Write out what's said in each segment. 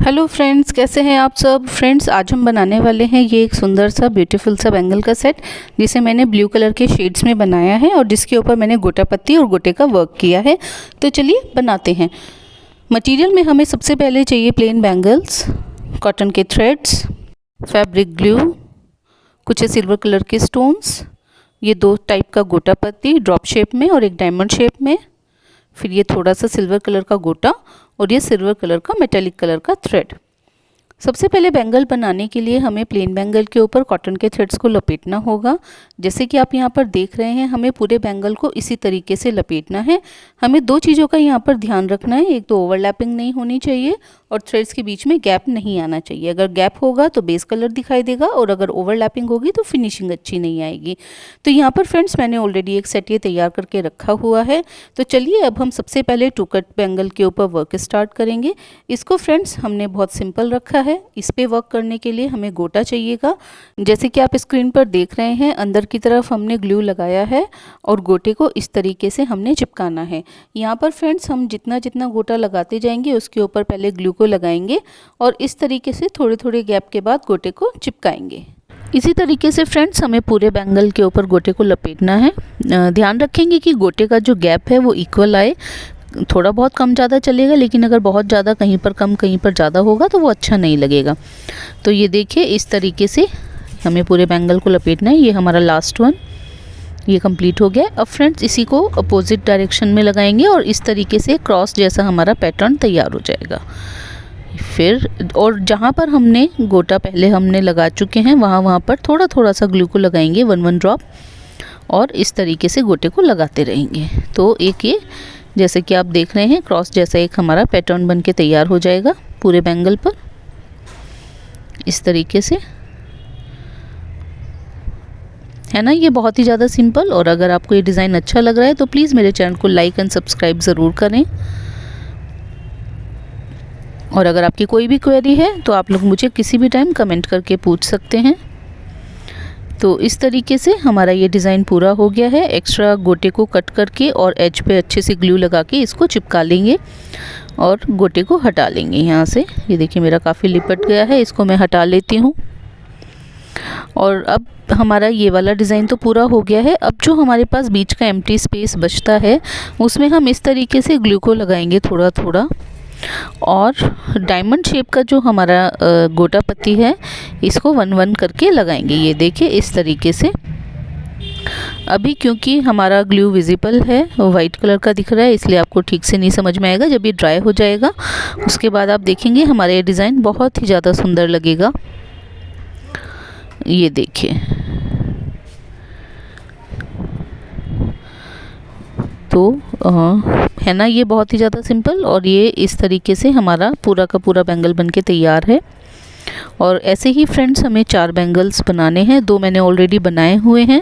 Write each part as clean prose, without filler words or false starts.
Hello friends, कैसे हैं आप सब। फ्रेंड्स, आज हम बनाने वाले हैं ये एक सुंदर सा ब्यूटीफुल सा बैंगल का सेट, जिसे मैंने ब्लू कलर के शेड्स में बनाया है और जिसके ऊपर मैंने गोटा पत्ती और गोटे का वर्क किया है। तो चलिए बनाते हैं। मटेरियल में हमें सबसे पहले चाहिए प्लेन बैंगल्स, कॉटन के थ्रेड्स, फैब्रिक ग्लू, कुछ सिल्वर कलर के स्टोन्स, ये 2 टाइप का गोटा पत्ती ड्रॉप शेप में और एक डायमंड शेप में, फिर ये थोड़ा सा सिल्वर कलर का गोटा और ये सिल्वर कलर का मेटालिक कलर का थ्रेड। सबसे पहले बैंगल बनाने के लिए हमें प्लेन बैंगल के ऊपर कॉटन के थ्रेड्स को लपेटना होगा। जैसे कि आप यहाँ पर देख रहे हैं, हमें पूरे बैंगल को इसी तरीके से लपेटना है। हमें 2 चीज़ों का यहाँ पर ध्यान रखना है। एक तो ओवरलैपिंग नहीं होनी चाहिए और थ्रेड्स के बीच में गैप नहीं आना चाहिए। अगर गैप होगा तो बेस कलर दिखाई देगा और अगर ओवरलैपिंग होगी तो फिनिशिंग अच्छी नहीं आएगी। तो यहाँ पर फ्रेंड्स, मैंने ऑलरेडी एक सेट ये तैयार करके रखा हुआ है। तो चलिए अब हम सबसे पहले 2 कट बैंगल के ऊपर वर्क स्टार्ट करेंगे। इसको फ्रेंड्स हमने बहुत सिंपल रखा है। इस पे वर्क करने के लिए हमें गोटा चाहिएगा। जैसे कि आप स्क्रीन पर देख रहे हैं, अंदर की तरफ हमने ग्लू लगाया है और गोटे को इस तरीके से हमने चिपकाना है। यहाँ पर फ्रेंड्स, हम जितना जितना गोटा लगाते जाएंगे उसके ऊपर पहले ग्लू को लगाएंगे और इस तरीके से थोड़े थोड़े गैप के बाद गोटे को चिपकाएंगे। इसी तरीके से फ्रेंड्स, हमें पूरे बैंगल के ऊपर गोटे को लपेटना है। ध्यान रखेंगे कि गोटे का जो गैप है वो इक्वल आए। थोड़ा बहुत कम ज़्यादा चलेगा, लेकिन अगर बहुत ज़्यादा कहीं पर कम कहीं पर ज़्यादा होगा तो वो अच्छा नहीं लगेगा। तो ये देखिए, इस तरीके से हमें पूरे बैंगल को लपेटना है। ये हमारा लास्ट वन, ये कंप्लीट हो गया। अब फ्रेंड्स, इसी को अपोजिट डायरेक्शन में लगाएंगे और इस तरीके से क्रॉस जैसा हमारा पैटर्न तैयार हो जाएगा। फिर और जहाँ पर हमने गोटा पहले हमने लगा चुके हैं वहाँ पर थोड़ा थोड़ा सा ग्लू को लगाएंगे, 1 ड्रॉप, और इस तरीके से गोटे को लगाते रहेंगे। तो एक ये जैसे कि आप देख रहे हैं, क्रॉस जैसा एक हमारा पैटर्न बन के तैयार हो जाएगा पूरे बैंगल पर, इस तरीके से, है ना। ये बहुत ही ज़्यादा सिंपल। और अगर आपको ये डिज़ाइन अच्छा लग रहा है तो प्लीज़ मेरे चैनल को लाइक एंड सब्सक्राइब ज़रूर करें। और अगर आपकी कोई भी क्वेरी है तो आप लोग मुझे किसी भी टाइम कमेंट करके पूछ सकते हैं। तो इस तरीके से हमारा ये डिज़ाइन पूरा हो गया है। एक्स्ट्रा गोटे को कट करके और एज पे अच्छे से ग्लू लगा के इसको चिपका लेंगे और गोटे को हटा लेंगे यहाँ से। ये देखिए, मेरा काफ़ी लिपट गया है, इसको मैं हटा लेती हूँ। और अब हमारा ये वाला डिज़ाइन तो पूरा हो गया है। अब जो हमारे पास बीच का एम्प्टी स्पेस बचता है उसमें हम इस तरीके से ग्लू को लगाएंगे थोड़ा थोड़ा, और डायमंड शेप का जो हमारा गोटा पत्ती है इसको 1-1 करके लगाएंगे। ये देखिए, इस तरीके से। अभी क्योंकि हमारा ग्लू विजिबल है, वाइट कलर का दिख रहा है, इसलिए आपको ठीक से नहीं समझ में आएगा। जब ये ड्राई हो जाएगा उसके बाद आप देखेंगे हमारा ये डिज़ाइन बहुत ही ज़्यादा सुंदर लगेगा। ये देखिए, तो है ना, ये बहुत ही ज़्यादा सिंपल। और ये इस तरीके से हमारा पूरा का पूरा बैंगल बन के तैयार है। और ऐसे ही फ्रेंड्स, हमें 4 बैंगल्स बनाने हैं। 2 मैंने ऑलरेडी बनाए हुए हैं,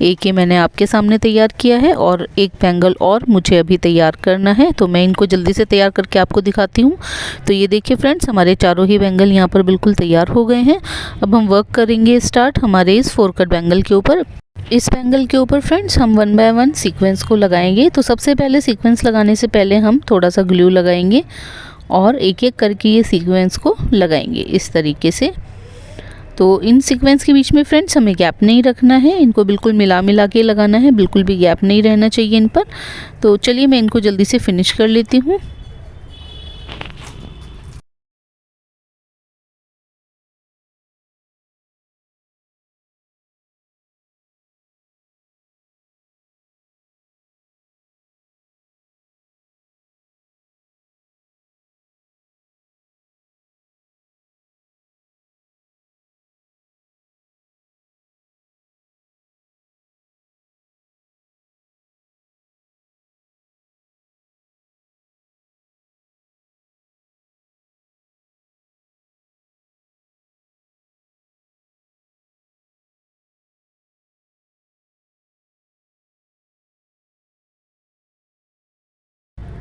एक ये मैंने आपके सामने तैयार किया है और एक बैंगल और मुझे अभी तैयार करना है। तो मैं इनको जल्दी से तैयार करके आपको दिखाती हूँ। तो ये देखिए फ्रेंड्स, हमारे चारों ही बैंगल यहाँ पर बिल्कुल तैयार हो गए हैं। अब हम वर्क करेंगे स्टार्ट हमारे इस 4 कट बैंगल के ऊपर। इस बैंगल के ऊपर फ्रेंड्स हम 1 बाय 1 सीक्वेंस को लगाएंगे। तो सबसे पहले सीक्वेंस लगाने से पहले हम थोड़ा सा ग्लू लगाएंगे और एक एक करके ये सीक्वेंस को लगाएंगे इस तरीके से। तो इन सीक्वेंस के बीच में फ्रेंड्स हमें गैप नहीं रखना है, इनको बिल्कुल मिला मिला के लगाना है, बिल्कुल भी गैप नहीं रहना चाहिए इन पर। तो चलिए मैं इनको जल्दी से फिनिश कर लेती हूँ।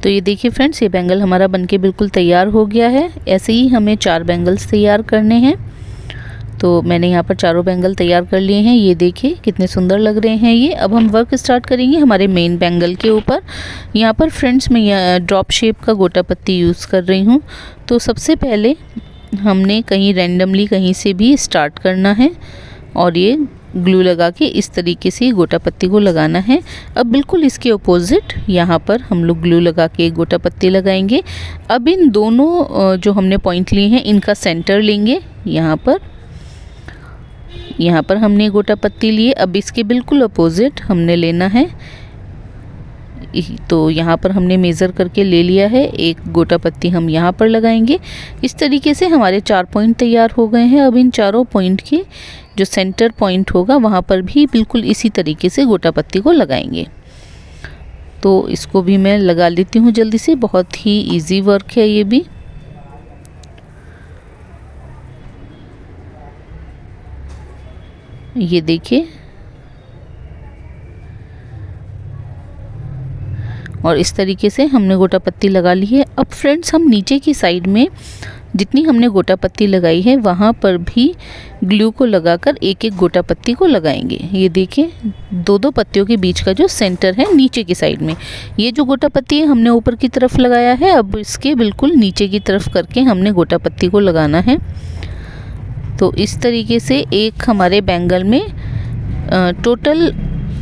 तो ये देखिए फ्रेंड्स, ये बैंगल हमारा बनके बिल्कुल तैयार हो गया है। ऐसे ही हमें 4 बैंगल्स तैयार करने हैं। तो मैंने यहाँ पर चारों बैंगल तैयार कर लिए हैं। ये देखिए कितने सुंदर लग रहे हैं ये। अब हम वर्क स्टार्ट करेंगे हमारे मेन बैंगल के ऊपर। यहाँ पर फ्रेंड्स मैं ड्रॉप शेप का गोटा पत्ती यूज़ कर रही हूँ। तो सबसे पहले हमने कहीं रैंडमली कहीं से भी स्टार्ट करना है और ये ग्लू लगा के इस तरीके से गोटा पत्ती को लगाना है। अब बिल्कुल इसके ऑपोजिट यहाँ पर हम लोग ग्लू लगा के एक गोटा पत्ती लगाएंगे। अब इन दोनों जो हमने पॉइंट लिए हैं इनका सेंटर लेंगे। यहाँ पर हमने गोटा पत्ती लिए। अब इसके बिल्कुल अपोजिट हमने लेना है, तो यहाँ पर हमने मेज़र करके ले लिया है। एक गोटा पत्ती हम यहाँ पर लगाएंगे। इस तरीके से हमारे 4 पॉइंट तैयार हो गए हैं। अब इन चारों पॉइंट के जो सेंटर पॉइंट होगा वहाँ पर भी बिल्कुल इसी तरीके से गोटा पत्ती को लगाएंगे। तो इसको भी मैं लगा लेती हूँ जल्दी से। बहुत ही इजी वर्क है ये भी। ये देखिए, और इस तरीके से हमने गोटा पत्ती लगा ली है। अब फ्रेंड्स हम नीचे की साइड में जितनी हमने गोटा पत्ती लगाई है वहाँ पर भी ग्लू को लगाकर एक एक गोटा पत्ती को लगाएंगे। ये देखिए, दो दो पत्तियों के बीच का जो सेंटर है नीचे की साइड में, ये जो गोटा पत्ती है हमने ऊपर की तरफ लगाया है। अब इसके बिल्कुल नीचे की तरफ करके हमने गोटा पत्ती को लगाना है। तो इस तरीके से एक हमारे बैंगल में टोटल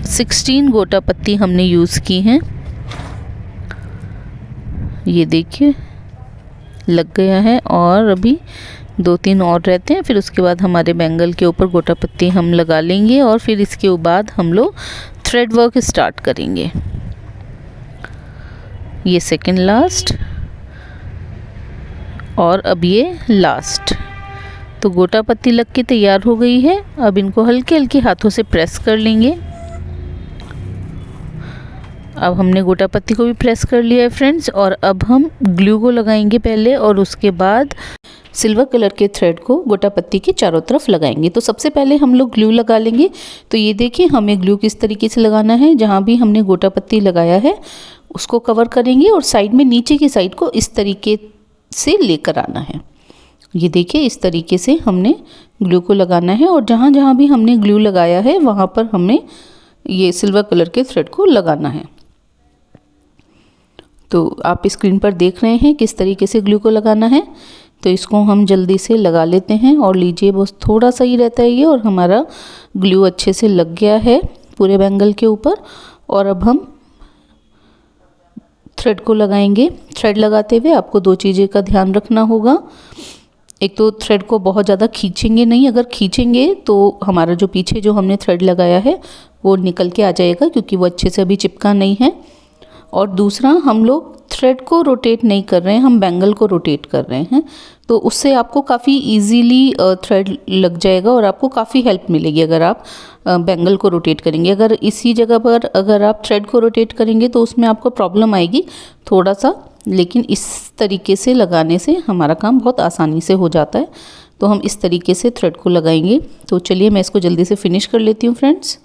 16 गोटा पत्ती हमने यूज़ की हैं। ये देखिए लग गया है, और अभी 2-3 और रहते हैं। फिर उसके बाद हमारे बैंगल के ऊपर गोटा पत्ती हम लगा लेंगे और फिर इसके बाद हम लोग थ्रेड वर्क स्टार्ट करेंगे। ये सेकंड लास्ट और अब ये लास्ट। तो गोटा पत्ती लग के तैयार हो गई है। अब इनको हल्के हल्के हाथों से प्रेस कर लेंगे। अब हमने गोटा पत्ती को भी प्रेस कर लिया है फ्रेंड्स, और अब हम ग्लू को लगाएंगे पहले और उसके बाद सिल्वर कलर के थ्रेड को गोटा पत्ती के चारों तरफ लगाएंगे। तो सबसे पहले हम लोग ग्लू लगा लेंगे। तो ये देखिए हमें ग्लू किस तरीके से लगाना है। जहाँ भी हमने गोटा पत्ती लगाया है उसको कवर करेंगे और साइड में नीचे की साइड को इस तरीके से लेकर आना है। ये देखिए इस तरीके से हमने ग्लू को लगाना है, और जहाँ जहाँ भी हमने ग्लू लगाया है वहाँ पर हमने ये सिल्वर कलर के थ्रेड को लगाना है। तो आप स्क्रीन पर देख रहे हैं किस तरीके से ग्लू को लगाना है। तो इसको हम जल्दी से लगा लेते हैं, और लीजिए बस थोड़ा सा ही रहता है ये, और हमारा ग्लू अच्छे से लग गया है पूरे बैंगल के ऊपर। और अब हम थ्रेड को लगाएंगे। थ्रेड लगाते हुए आपको 2 चीज़ें का ध्यान रखना होगा। एक तो थ्रेड को बहुत ज़्यादा खींचेंगे नहीं, अगर खींचेंगे तो हमारा जो पीछे जो हमने थ्रेड लगाया है वो निकल के आ जाएगा, क्योंकि वो अच्छे से अभी चिपका नहीं है। और दूसरा, हम लोग थ्रेड को रोटेट नहीं कर रहे हैं, हम बैंगल को रोटेट कर रहे हैं। तो उससे आपको काफ़ी इजीली थ्रेड लग जाएगा और आपको काफ़ी हेल्प मिलेगी अगर आप बैंगल को रोटेट करेंगे। अगर इसी जगह पर अगर आप थ्रेड को रोटेट करेंगे तो उसमें आपको प्रॉब्लम आएगी थोड़ा सा, लेकिन इस तरीके से लगाने से हमारा काम बहुत आसानी से हो जाता है। तो हम इस तरीके से थ्रेड को लगाएंगे। तो चलिए मैं इसको जल्दी से फिनिश कर लेती हूँ फ्रेंड्स।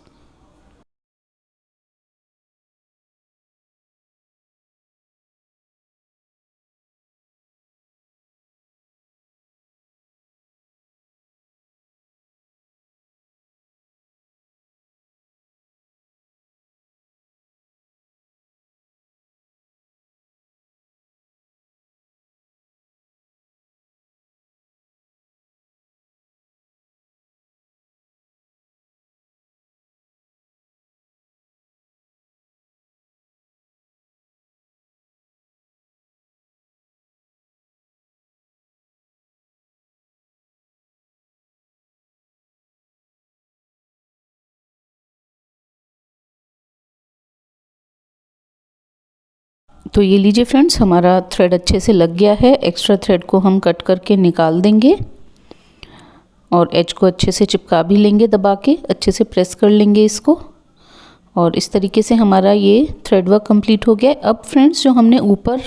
तो ये लीजिए फ्रेंड्स, हमारा थ्रेड अच्छे से लग गया है। एक्स्ट्रा थ्रेड को हम कट करके निकाल देंगे और एज को अच्छे से चिपका भी लेंगे, दबा के अच्छे से प्रेस कर लेंगे इसको। और इस तरीके से हमारा ये थ्रेड वर्क कंप्लीट हो गया। अब फ्रेंड्स, जो हमने ऊपर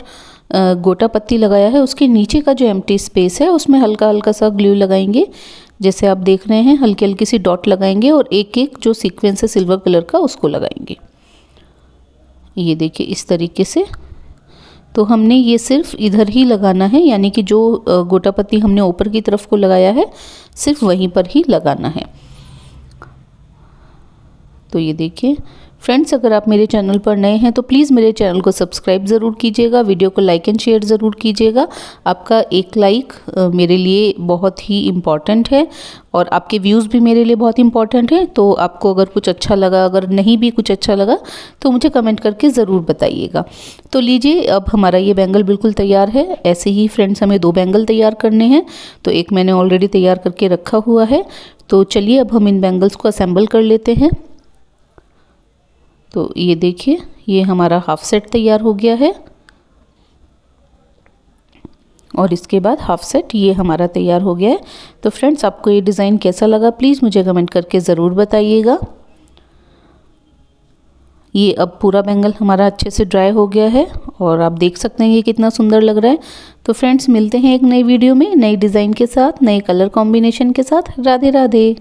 गोटा पत्ती लगाया है उसके नीचे का जो एम्प्टी स्पेस है उसमें हल्का हल्का सा ग्लू लगाएंगे। जैसे आप देख रहे हैं हल्की हल्की सी डॉट लगाएंगे और एक एक जो सीक्वेंस है सिल्वर कलर का उसको लगाएंगे। ये देखिए इस तरीके से। तो हमने ये सिर्फ इधर ही लगाना है, यानी कि जो गोटा पत्ती हमने ऊपर की तरफ को लगाया है सिर्फ वहीं पर ही लगाना है। तो ये देखिए फ्रेंड्स, अगर आप मेरे चैनल पर नए हैं तो प्लीज़ मेरे चैनल को सब्सक्राइब ज़रूर कीजिएगा, वीडियो को लाइक एंड शेयर ज़रूर कीजिएगा। आपका एक लाइक मेरे लिए बहुत ही इम्पॉर्टेंट है और आपके व्यूज़ भी मेरे लिए बहुत इम्पॉर्टेंट है। तो आपको अगर कुछ अच्छा लगा, अगर नहीं भी कुछ अच्छा लगा तो मुझे कमेंट करके ज़रूर बताइएगा। तो लीजिए, अब हमारा ये बैंगल बिल्कुल तैयार है। ऐसे ही फ्रेंड्स हमें 2 बैंगल तैयार करने हैं। तो एक मैंने ऑलरेडी तैयार करके रखा हुआ है। तो चलिए अब हम इन बैंगल्स को असेंबल कर लेते हैं। तो ये देखिए, ये हमारा हाफ सेट तैयार हो गया है और इसके बाद हाफ सेट ये हमारा तैयार हो गया है। तो फ्रेंड्स, आपको ये डिज़ाइन कैसा लगा प्लीज़ मुझे कमेंट करके ज़रूर बताइएगा। ये अब पूरा बैंगल हमारा अच्छे से ड्राई हो गया है और आप देख सकते हैं ये कितना सुंदर लग रहा है। तो फ्रेंड्स, मिलते हैं एक नई वीडियो में नई डिज़ाइन के साथ, नए कलर कॉम्बिनेशन के साथ। राधे राधे।